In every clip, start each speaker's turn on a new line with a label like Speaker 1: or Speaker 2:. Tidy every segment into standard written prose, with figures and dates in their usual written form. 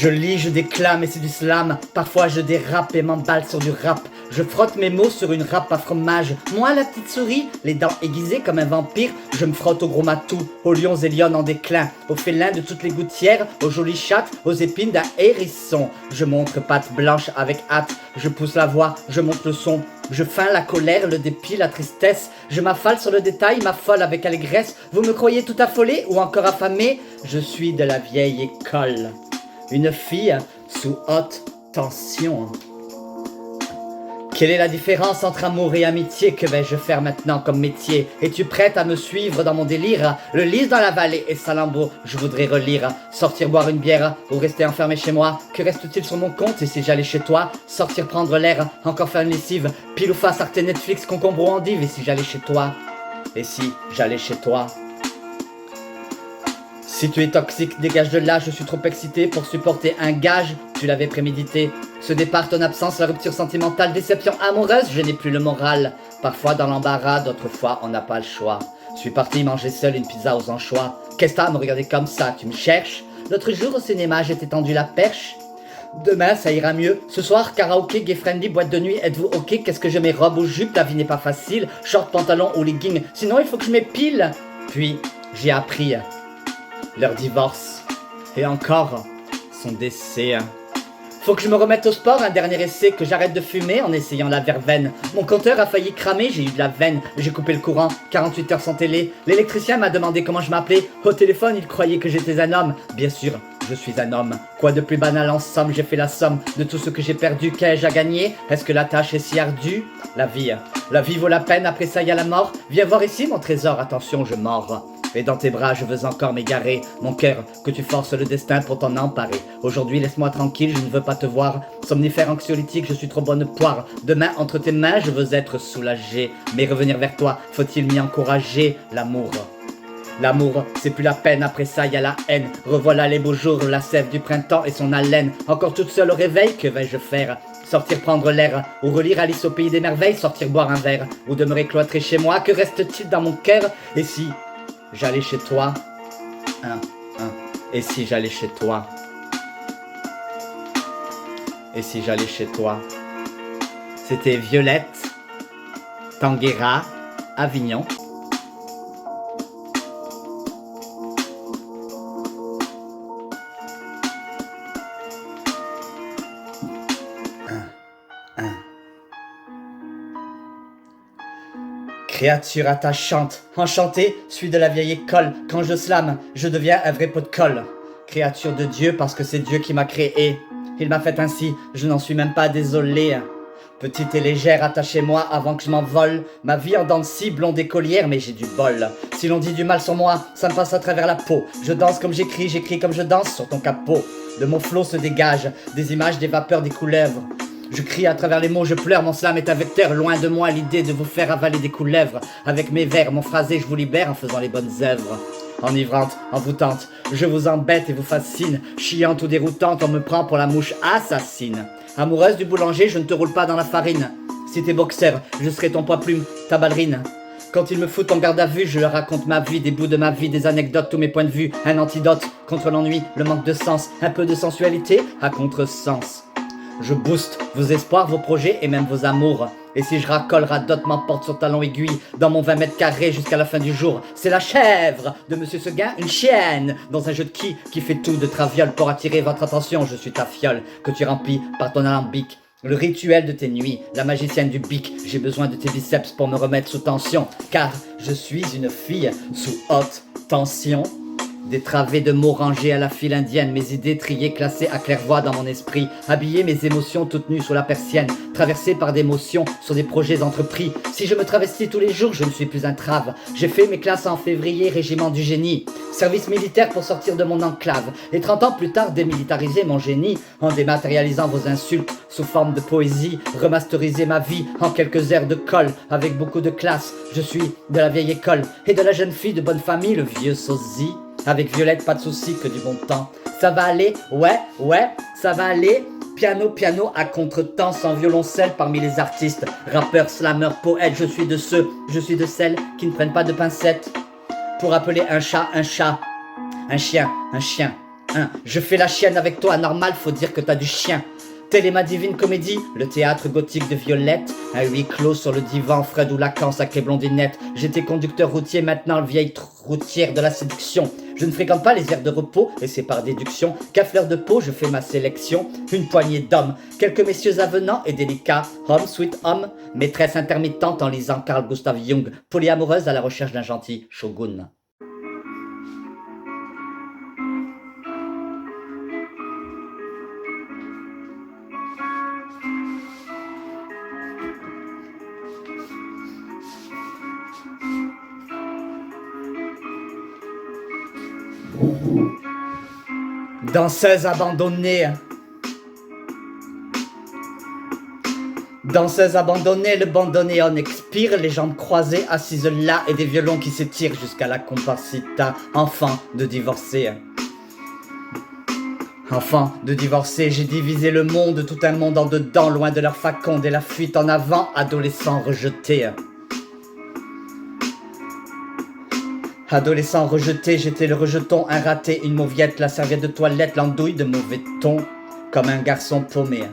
Speaker 1: Je lis, je déclame et c'est du slam. Parfois je dérape et m'emballe sur du rap. Je frotte mes mots sur une râpe à fromage. Moi la petite souris, les dents aiguisées comme un vampire. Je me frotte aux gros matous, aux lions et lionnes en déclin, aux félins de toutes les gouttières, aux jolies chattes, aux épines d'un hérisson. Je montre patte blanche avec hâte. Je pousse la voix, je monte le son. Je feins la colère, le dépit, la tristesse. Je m'affale sur le détail, m'affole avec allégresse. Vous me croyez tout affolé ou encore affamé? Je suis de la vieille école. Une fille sous haute tension. Quelle est la différence entre amour et amitié? Que vais-je faire maintenant comme métier? Es-tu prête à me suivre dans mon délire? Le lys dans la vallée et Salammbô, je voudrais relire. Sortir boire une bière ou rester enfermé chez moi? Que reste-t-il sur mon compte et si j'allais chez toi? Sortir prendre l'air, encore faire une lessive, pile ou face, Arte, Netflix, concombre ou endive? Et si j'allais chez toi? Et si j'allais chez toi? Si tu es toxique, dégage de là, je suis trop excité pour supporter un gage, tu l'avais prémédité. Ce départ, ton absence, la rupture sentimentale, déception amoureuse, je n'ai plus le moral. Parfois dans l'embarras, d'autres fois on n'a pas le choix. Je suis parti manger seul une pizza aux anchois. Qu'est-ce que t'as à me regarder comme ça, tu me cherches? L'autre jour au cinéma, j'ai tendu la perche. Demain ça ira mieux. Ce soir, karaoké, gay friendly, boîte de nuit, êtes-vous ok? Qu'est-ce que je mets, robe ou jupe? La vie n'est pas facile. Short, pantalon ou legging, sinon il faut que je m'épile. Puis j'ai appris leur divorce et encore son décès. Faut que je me remette au sport, un dernier essai, que j'arrête de fumer en essayant la verveine. Mon compteur a failli cramer, j'ai eu de la veine, j'ai coupé le courant, 48 heures sans télé. L'électricien m'a demandé comment je m'appelais. Au téléphone, il croyait que j'étais un homme. Bien sûr, je suis un homme. Quoi de plus banal en somme? J'ai fait la somme de tout ce que j'ai perdu. Qu'ai-je à gagner? Est-ce que la tâche est si ardue? La vie vaut la peine, après ça y a la mort. Viens voir ici mon trésor, attention je mords. Et dans tes bras je veux encore m'égarer. Mon cœur, que tu forces le destin pour t'en emparer. Aujourd'hui laisse-moi tranquille, je ne veux pas te voir. Somnifère anxiolytique, je suis trop bonne poire. Demain entre tes mains je veux être soulagé. Mais revenir vers toi, faut-il m'y encourager? L'amour, c'est plus la peine, après ça y a la haine. Revoilà les beaux jours, la sève du printemps et son haleine. Encore toute seule au réveil, que vais-je faire? Sortir prendre l'air, ou relire Alice au pays des merveilles, sortir boire un verre, ou demeurer cloîtré chez moi, que reste-t-il dans mon cœur? Et si j'allais chez toi? Et si j'allais chez toi? Et si j'allais chez toi? C'était Violette, Tanguera, Avignon. Créature attachante, enchantée, suis de la vieille école. Quand je slame, je deviens un vrai pot de colle. Créature de Dieu parce que c'est Dieu qui m'a créé. Il m'a fait ainsi, je n'en suis même pas désolé. Petite et légère, attachez-moi avant que je m'envole. Ma vie en dents de scie, blonde écolière, mais j'ai du bol. Si l'on dit du mal sur moi, ça me passe à travers la peau. Je danse comme j'écris comme je danse sur ton capot. De mon flot se dégagent des images, des vapeurs, des couleuvres. Je crie à travers les mots, je pleure, mon slam est un vecteur. Loin de moi l'idée de vous faire avaler des couleuvres. Avec mes vers, mon phrasé, je vous libère en faisant les bonnes œuvres. Enivrante, envoûtante, je vous embête et vous fascine. Chiante ou déroutante, on me prend pour la mouche assassine. Amoureuse du boulanger, je ne te roule pas dans la farine. Si t'es boxeur, je serai ton poids-plume, ta ballerine. Quand ils me foutent en garde à vue, je leur raconte ma vie, des bouts de ma vie, des anecdotes, tous mes points de vue. Un antidote contre l'ennui, le manque de sens, un peu de sensualité à contresens. Je booste vos espoirs, vos projets et même vos amours. Et si je racole, radote, m'emporte sur talon aiguille dans mon 20 mètres carrés jusqu'à la fin du jour. C'est la chèvre de Monsieur Seguin, une chienne dans un jeu de qui fait tout de traviole pour attirer votre attention. Je suis ta fiole que tu remplis par ton alambic. Le rituel de tes nuits, la magicienne du bic. J'ai besoin de tes biceps pour me remettre sous tension, car je suis une fille sous haute tension. Des travées de mots rangés à la file indienne, mes idées triées, classées à claire-voie dans mon esprit, habiller mes émotions toutes nues sous la persienne, traversées par des motions sur des projets entrepris. Si je me travestis tous les jours, je ne suis plus un trave. J'ai fait mes classes en février, régiment du génie. Service militaire pour sortir de mon enclave. Et 30 ans plus tard, démilitariser mon génie, en dématérialisant vos insultes sous forme de poésie, remasteriser ma vie en quelques heures de colle, avec beaucoup de classe. Je suis de la vieille école, et de la jeune fille de bonne famille, le vieux sosie. Avec Violette, pas de soucis, que du bon temps. Ça va aller, ouais, ça va aller. Piano à contre-temps, sans violoncelle parmi les artistes. Rappeurs, slammeurs, poètes, je suis de celles qui ne prennent pas de pincettes. Pour appeler un chat, un chien, Je fais la chienne avec toi, normal, faut dire que t'as du chien. Telle est ma divine comédie, le théâtre gothique de Violette. Un huis clos sur le divan, Fred ou Lacan, sacré blondinette. J'étais conducteur routier, maintenant vieille routière de la séduction. Je ne fréquente pas les aires de repos, et c'est par déduction qu'à fleur de peau, je fais ma sélection. Une poignée d'hommes, quelques messieurs avenants et délicats. Home, sweet home, maîtresse intermittente en lisant Carl Gustav Jung. Polyamoureuse à la recherche d'un gentil shogun. Danseuse abandonnée. Danseuse abandonnée, le bandoneon expire, les jambes croisées, assises là, et des violons qui s'étirent jusqu'à la comparsita. Enfant de divorcer. Enfant de divorcer, j'ai divisé le monde, tout un monde en dedans, loin de leur faconde et la fuite en avant, adolescent rejeté. Adolescent rejeté, j'étais le rejeton, un raté, une mauviette, la serviette de toilette, l'andouille de mauvais ton, comme un garçon paumé.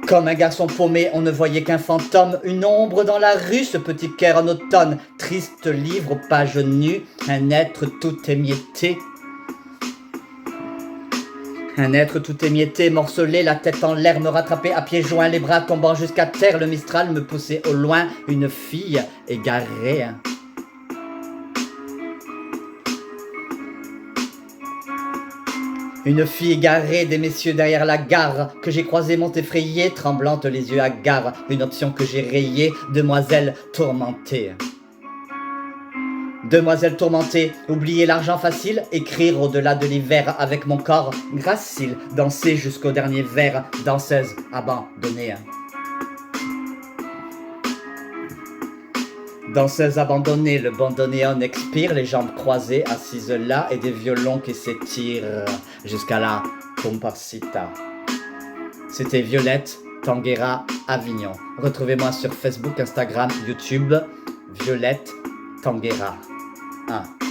Speaker 1: Comme un garçon paumé, on ne voyait qu'un fantôme, une ombre dans la rue, ce petit cœur en automne, triste livre aux pages nues, un être tout émietté. Un être tout émietté, morcelé, la tête en l'air, me rattrapait à pieds joints, les bras tombant jusqu'à terre, le Mistral me poussait au loin, une fille égarée. Une fille égarée, des messieurs derrière la gare, que j'ai croisé m'ont effrayé, tremblante les yeux hagards, une option que j'ai rayée, demoiselle tourmentée. Demoiselle tourmentée, oublier l'argent facile, écrire au-delà de l'hiver avec mon corps gracile, danser jusqu'au dernier vers, danseuse abandonnée. Danseuse abandonnée, le bandoneon expire, les jambes croisées, assises là, et des violons qui s'étirent jusqu'à la comparsita. C'était Violette Tanguera Avignon. Retrouvez-moi sur Facebook, Instagram, YouTube, Violette Tanguera. 1